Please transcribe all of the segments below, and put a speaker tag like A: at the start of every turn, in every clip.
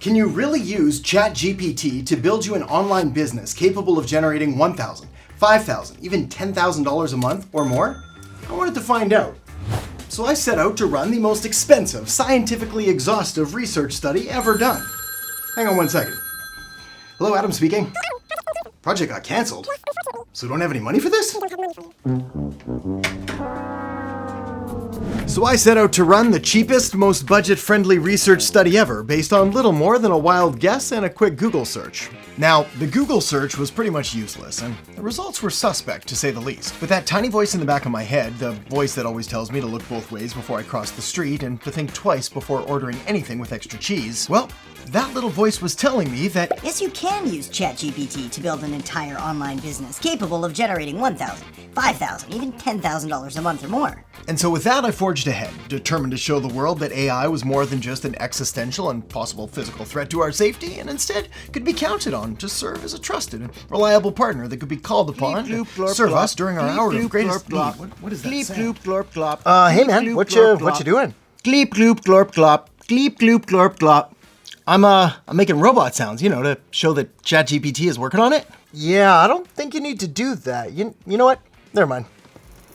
A: Can you really use ChatGPT to build you an online business capable of generating $1,000, $5,000, even $10,000 a month or more? I wanted to find out. So I set out to run the most expensive, scientifically exhaustive research study ever done. Hang on one second. Hello, Adam speaking. Project got canceled. So don't have any money for this? So I set out to run the cheapest, most budget-friendly research study ever, based on little more than a wild guess and a quick Google search. Now, the Google search was pretty much useless, and the results were suspect, to say the least. With that tiny voice in the back of my head, the voice that always tells me to look both ways before I cross the street and to think twice before ordering anything with extra cheese, well, that little voice was telling me that
B: yes, you can use ChatGPT to build an entire online business capable of generating $1,000, $5,000, even $10,000 a month or more.
A: And so with that, I forged ahead, determined to show the world that AI was more than just an existential and possible physical threat to our safety, and instead could be counted on to serve as a trusted and reliable partner that could be called upon to serve us during our hour of greatest need. What is that sound? Hey man, what you doing?
C: Gleep gloop glorp glop. Gleep gloop glorp glop. I'm making robot sounds, to show that ChatGPT is working on it.
A: Yeah, I don't think you need to do that. You know what? Never mind.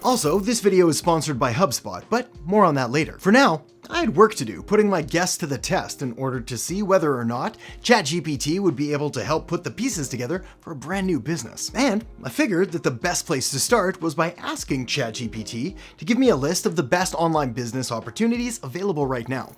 A: Also, this video is sponsored by HubSpot, but more on that later. For now, I had work to do, putting my guess to the test in order to see whether or not ChatGPT would be able to help put the pieces together for a brand new business. And I figured that the best place to start was by asking ChatGPT to give me a list of the best online business opportunities available right now.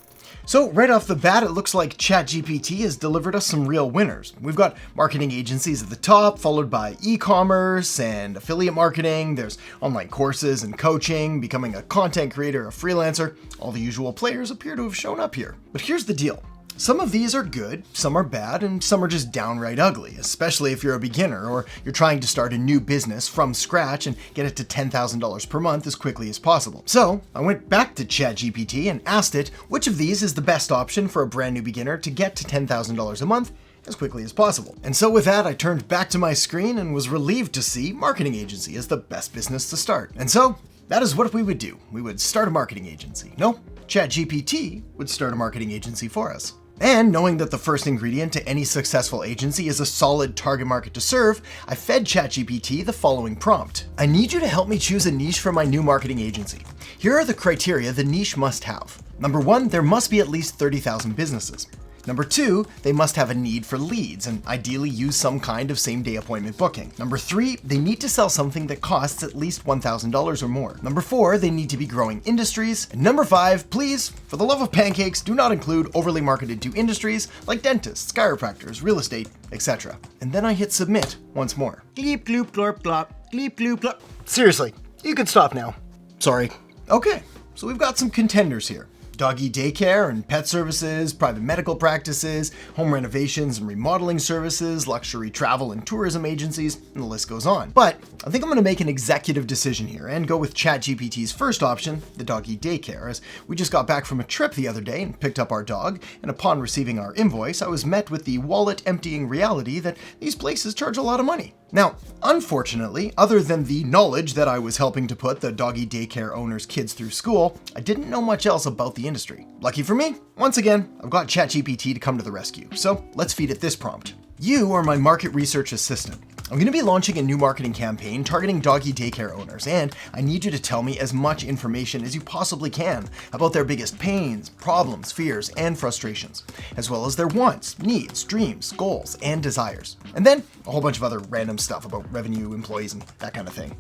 A: So right off the bat, it looks like ChatGPT has delivered us some real winners. We've got marketing agencies at the top, followed by e-commerce and affiliate marketing. There's online courses and coaching, becoming a content creator, a freelancer. All the usual players appear to have shown up here. But here's the deal. Some of these are good, some are bad, and some are just downright ugly, especially if you're a beginner or you're trying to start a new business from scratch and get it to $10,000 per month as quickly as possible. So I went back to ChatGPT and asked it which of these is the best option for a brand new beginner to get to $10,000 a month as quickly as possible. And so with that, I turned back to my screen and was relieved to see marketing agency as the best business to start. And so that is what we would do. We would start a marketing agency. No, ChatGPT would start a marketing agency for us. And knowing that the first ingredient to any successful agency is a solid target market to serve, I fed ChatGPT the following prompt. I need you to help me choose a niche for my new marketing agency. Here are the criteria the niche must have. Number 1, there must be at least 30,000 businesses. Number 2, they must have a need for leads and ideally use some kind of same-day appointment booking. Number 3, they need to sell something that costs at least $1,000 or more. Number 4, they need to be growing industries. And number 5, please, for the love of pancakes, do not include overly marketed to industries like dentists, chiropractors, real estate, etc. And then I hit submit once more.
C: Gleep gloop glorp glop. Gleep gloop glop.
A: Seriously, you can stop now. Sorry. Okay, so we've got some contenders here. Doggy daycare and pet services, private medical practices, home renovations and remodeling services, luxury travel and tourism agencies, and the list goes on. But I think I'm going to make an executive decision here and go with ChatGPT's first option, the doggy daycare, as we just got back from a trip the other day and picked up our dog, and upon receiving our invoice, I was met with the wallet-emptying reality that these places charge a lot of money. Now, unfortunately, other than the knowledge that I was helping to put the doggy daycare owners' kids through school, I didn't know much else about the industry. Lucky for me, once again, I've got ChatGPT to come to the rescue. So let's feed it this prompt. You are my market research assistant. I'm going to be launching a new marketing campaign targeting doggy daycare owners, and I need you to tell me as much information as you possibly can about their biggest pains, problems, fears, and frustrations, as well as their wants, needs, dreams, goals, and desires. And then a whole bunch of other random stuff about revenue, employees, and that kind of thing.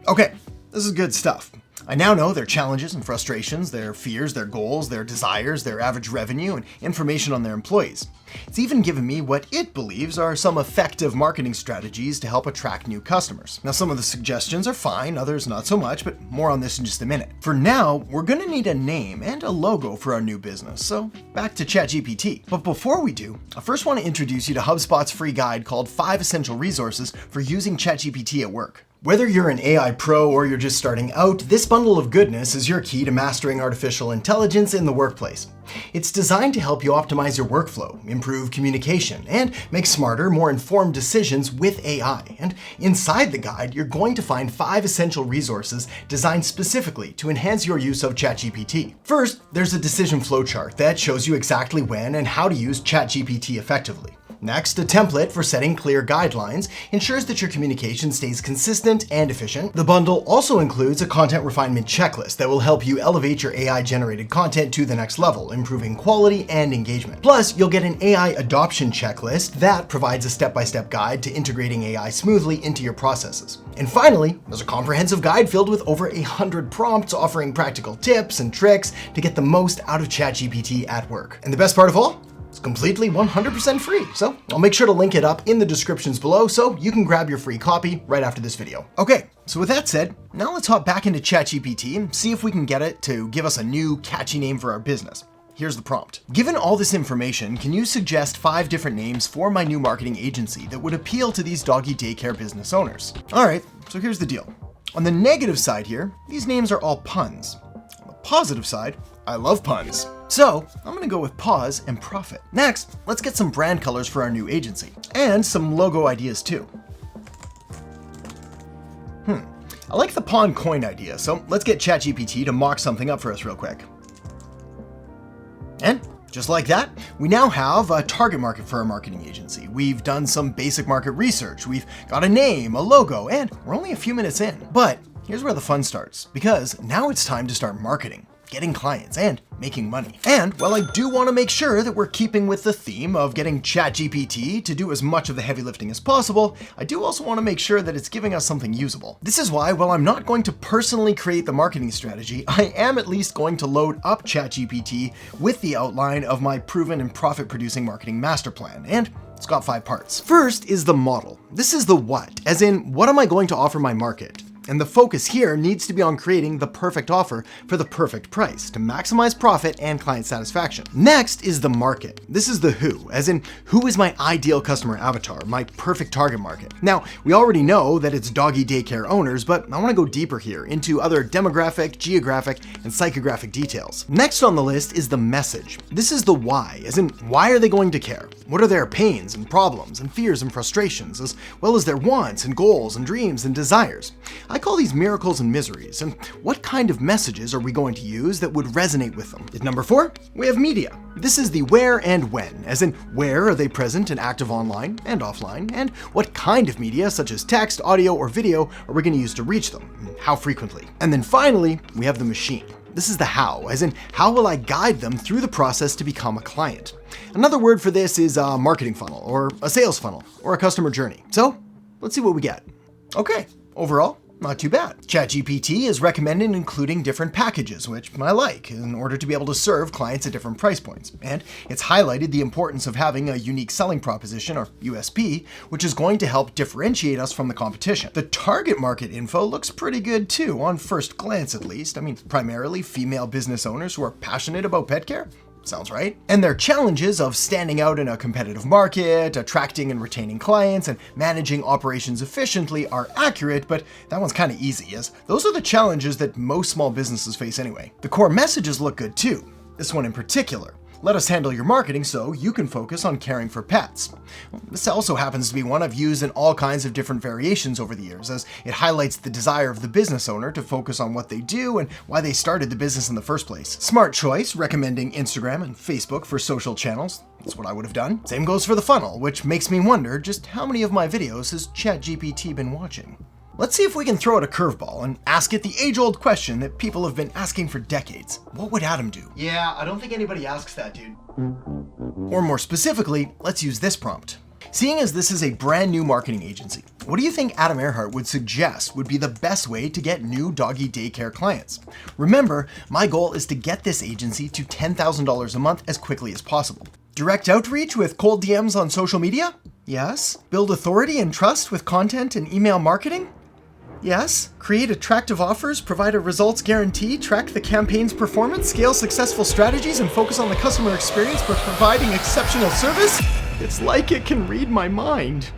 A: Okay, this is good stuff. I now know their challenges and frustrations, their fears, their goals, their desires, their average revenue, and information on their employees. It's even given me what it believes are some effective marketing strategies to help attract new customers. Now, some of the suggestions are fine, others not so much, but more on this in just a minute. For now, we're gonna need a name and a logo for our new business, so back to ChatGPT. But before we do, I first want to introduce you to HubSpot's free guide called 5 Essential Resources for Using ChatGPT at Work. Whether you're an AI pro or you're just starting out, this bundle of goodness is your key to mastering artificial intelligence in the workplace. It's designed to help you optimize your workflow, improve communication, and make smarter, more informed decisions with AI. And inside the guide, you're going to find 5 essential resources designed specifically to enhance your use of ChatGPT. First, there's a decision flowchart that shows you exactly when and how to use ChatGPT effectively. Next, a template for setting clear guidelines ensures that your communication stays consistent and efficient. The bundle also includes a content refinement checklist that will help you elevate your AI-generated content to the next level, improving quality and engagement. Plus, you'll get an AI adoption checklist that provides a step-by-step guide to integrating AI smoothly into your processes. And finally, there's a comprehensive guide filled with over 100 prompts offering practical tips and tricks to get the most out of ChatGPT at work. And the best part of all? It's completely 100% free, so I'll make sure to link it up in the descriptions below so you can grab your free copy right after this video. Okay, so with that said, now let's hop back into ChatGPT and see if we can get it to give us a new catchy name for our business. Here's the prompt. Given all this information, can you suggest 5 different names for my new marketing agency that would appeal to these doggy daycare business owners? All right, so here's the deal. On the negative side here, these names are all puns. On the positive side, I love puns. So I'm gonna go with pause and profit. Next, let's get some brand colors for our new agency and some logo ideas too. I like the pawn coin idea, so let's get ChatGPT to mock something up for us real quick. And just like that, we now have a target market for our marketing agency. We've done some basic market research. We've got a name, a logo, and we're only a few minutes in. But here's where the fun starts, because now it's time to start marketing, getting clients, and making money. And while I do want to make sure that we're keeping with the theme of getting ChatGPT to do as much of the heavy lifting as possible, I do also want to make sure that it's giving us something usable. This is why, while I'm not going to personally create the marketing strategy, I am at least going to load up ChatGPT with the outline of my proven and profit-producing marketing master plan. And it's got 5 parts. First is the model. This is the what, as in, what am I going to offer my market? And the focus here needs to be on creating the perfect offer for the perfect price to maximize profit and client satisfaction. Next is the market. This is the who, as in who is my ideal customer avatar, my perfect target market. Now, we already know that it's doggy daycare owners, but I want to go deeper here into other demographic, geographic, and psychographic details. Next on the list is the message. This is the why, as in why are they going to care? What are their pains and problems and fears and frustrations, as well as their wants and goals and dreams and desires? I call these miracles and miseries, and what kind of messages are we going to use that would resonate with them? At number 4, we have media. This is the where and when, as in where are they present and active online and offline, and what kind of media, such as text, audio, or video, are we going to use to reach them, and how frequently? And then finally, we have the machine. This is the how, as in how will I guide them through the process to become a client? Another word for this is a marketing funnel, or a sales funnel, or a customer journey. So let's see what we get. Okay, overall, not too bad. ChatGPT is recommending including different packages, which I like, in order to be able to serve clients at different price points. And it's highlighted the importance of having a unique selling proposition, or USP, which is going to help differentiate us from the competition. The target market info looks pretty good too, on first glance at least. I mean, primarily female business owners who are passionate about pet care. Sounds right. And their challenges of standing out in a competitive market, attracting and retaining clients, and managing operations efficiently are accurate, but that one's kind of easy, as those are the challenges that most small businesses face anyway. The core messages look good too. This one in particular. Let us handle your marketing so you can focus on caring for pets. This also happens to be one I've used in all kinds of different variations over the years, as it highlights the desire of the business owner to focus on what they do and why they started the business in the first place. Smart choice, recommending Instagram and Facebook for social channels. That's what I would have done. Same goes for the funnel, which makes me wonder just how many of my videos has ChatGPT been watching? Let's see if we can throw it a curveball and ask it the age-old question that people have been asking for decades. What would Adam do? Yeah, I don't think anybody asks that, dude. Or more specifically, let's use this prompt. Seeing as this is a brand new marketing agency, what do you think Adam Erhart would suggest would be the best way to get new doggy daycare clients? Remember, my goal is to get this agency to $10,000 a month as quickly as possible. Direct outreach with cold DMs on social media? Yes. Build authority and trust with content and email marketing? Yes. Create attractive offers, provide a results guarantee, track the campaign's performance, scale successful strategies, and focus on the customer experience by providing exceptional service? It's like it can read my mind.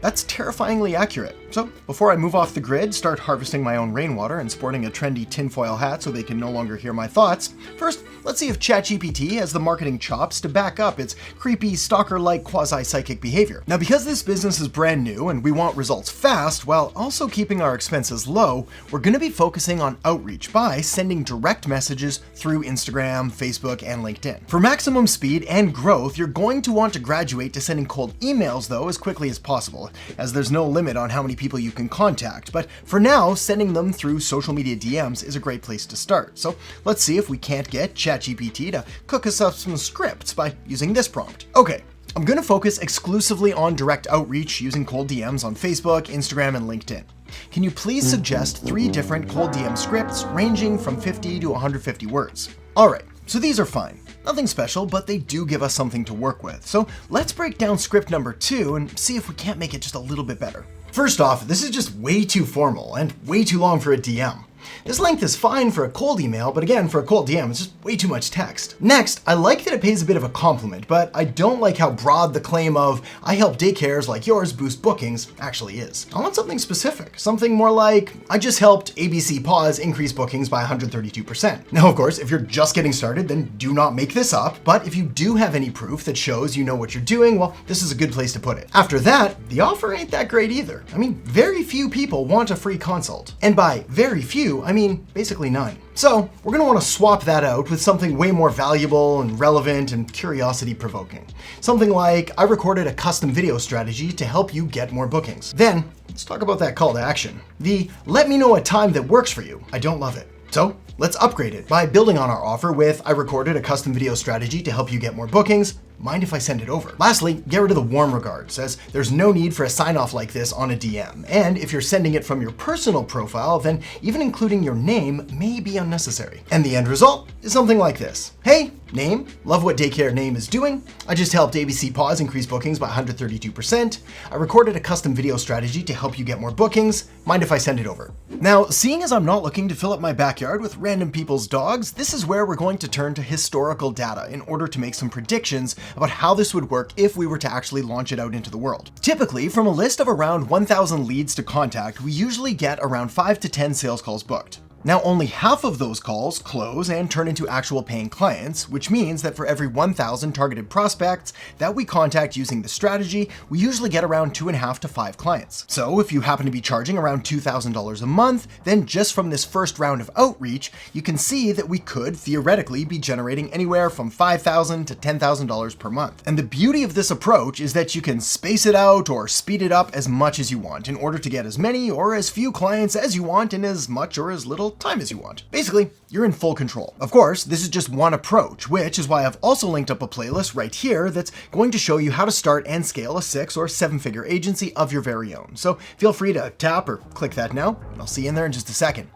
A: That's terrifyingly accurate. So before I move off the grid, start harvesting my own rainwater and sporting a trendy tinfoil hat so they can no longer hear my thoughts, first, let's see if ChatGPT has the marketing chops to back up its creepy, stalker-like quasi-psychic behavior. Now, because this business is brand new and we want results fast while also keeping our expenses low, we're going to be focusing on outreach by sending direct messages through Instagram, Facebook, and LinkedIn. For maximum speed and growth, you're going to want to graduate to sending cold emails, though, as quickly as possible, as there's no limit on how many people you can contact. But for now, sending them through social media DMs is a great place to start. So let's see if we can't get ChatGPT to cook us up some scripts by using this prompt. Okay, I'm going to focus exclusively on direct outreach using cold DMs on Facebook, Instagram, and LinkedIn. Can you please suggest 3 different cold DM scripts ranging from 50 to 150 words? All right, so these are fine. Nothing special, but they do give us something to work with. So let's break down script number 2 and see if we can't make it just a little bit better. First off, this is just way too formal and way too long for a DM. This length is fine for a cold email, but again, for a cold DM, it's just way too much text. Next, I like that it pays a bit of a compliment, but I don't like how broad the claim of "I help daycares like yours boost bookings" actually is. I want something specific, something more like "I just helped ABC Paws increase bookings by 132%. Now, of course, if you're just getting started, then do not make this up, but if you do have any proof that shows you know what you're doing, well, this is a good place to put it. After that, the offer ain't that great either. I mean, very few people want a free consult. And by very few, I mean basically none. So we're going to want to swap that out with something way more valuable and relevant and curiosity provoking. Something like, "I recorded a custom video strategy to help you get more bookings." Then let's talk about that call to action. The "let me know a time that works for you." I don't love it. So let's upgrade it by building on our offer with "I recorded a custom video strategy to help you get more bookings. Mind if I send it over?" Lastly, get rid of the warm regards, as there's no need for a sign-off like this on a DM. And if you're sending it from your personal profile, then even including your name may be unnecessary. And the end result is something like this. "Hey, name, love what daycare name is doing. I just helped ABC Paws increase bookings by 132%. I recorded a custom video strategy to help you get more bookings. Mind if I send it over?" Now, seeing as I'm not looking to fill up my backyard with random people's dogs, this is where we're going to turn to historical data in order to make some predictions about how this would work if we were to actually launch it out into the world. Typically, from a list of around 1,000 leads to contact, we usually get around 5 to 10 sales calls booked. Now, only half of those calls close and turn into actual paying clients, which means that for every 1,000 targeted prospects that we contact using the strategy, we usually get around 2.5 to 5 clients. So if you happen to be charging around $2,000 a month, then just from this first round of outreach, you can see that we could theoretically be generating anywhere from $5,000 to $10,000 per month. And the beauty of this approach is that you can space it out or speed it up as much as you want in order to get as many or as few clients as you want in as much or as little time as you want. Basically, you're in full control. Of course, this is just one approach, which is why I've also linked up a playlist right here that's going to show you how to start and scale a 6 or 7-figure agency of your very own. So feel free to tap or click that now, and I'll see you in there in just a second.